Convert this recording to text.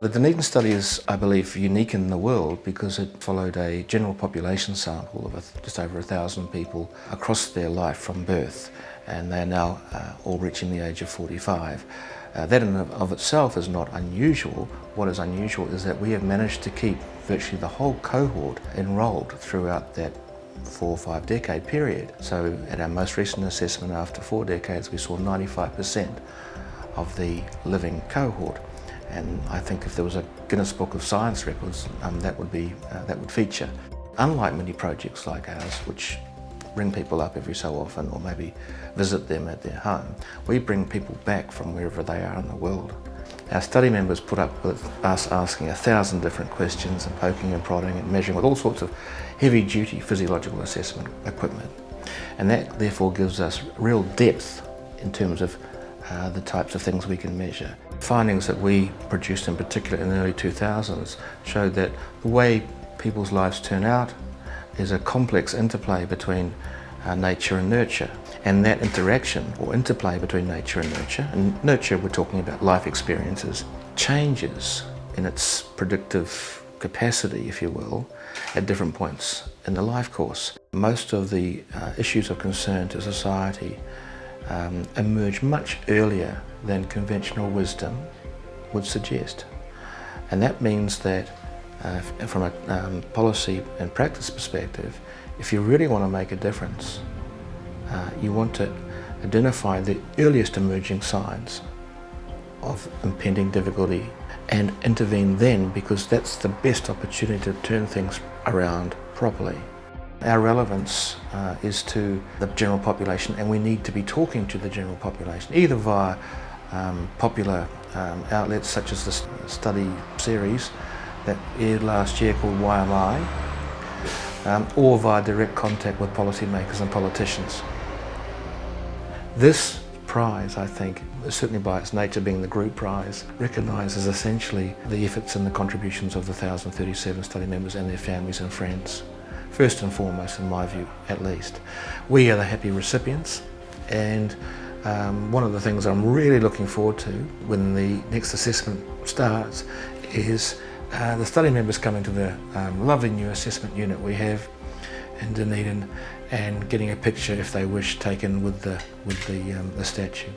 The Dunedin study is, I believe, unique in the world because it followed a general population sample of just over 1,000 people across their life from birth, and they are now all reaching the age of 45. That in and of itself is not unusual. What is unusual is that we have managed to keep virtually the whole cohort enrolled throughout that 4 or 5 decade period. So at our most recent assessment after 4 decades, we saw 95% of the living cohort. And I think if there was a Guinness Book of Science Records, that would feature. Unlike many projects like ours, which bring people up every so often or maybe visit them at their home, we bring people back from wherever they are in the world. Our study members put up with us asking 1,000 different questions and poking and prodding and measuring with all sorts of heavy-duty physiological assessment equipment. And that therefore gives us real depth in terms of the types of things we can measure. Findings that we produced in particular in the early 2000s showed that the way people's lives turn out is a complex interplay between nature and nurture. And that interaction or interplay between nature and nurture we're talking about life experiences, changes in its predictive capacity, if you will, at different points in the life course. Most of the issues of concern to society emerge much earlier than conventional wisdom would suggest. And that means that from a policy and practice perspective, if you really want to make a difference, you want to identify the earliest emerging signs of impending difficulty and intervene then, because that's the best opportunity to turn things around properly. Our relevance is to the general population, and we need to be talking to the general population, either via popular outlets such as the study series that aired last year called Why Am I, or via direct contact with policymakers and politicians. This prize, I think, certainly by its nature being the group prize, recognises essentially the efforts and the contributions of the 1,037 study members and their families and friends. First and foremost, in my view, at least. We are the happy recipients, and one of the things I'm really looking forward to when the next assessment starts is the study members coming to the lovely new assessment unit we have in Dunedin and getting a picture, if they wish, taken with the statue.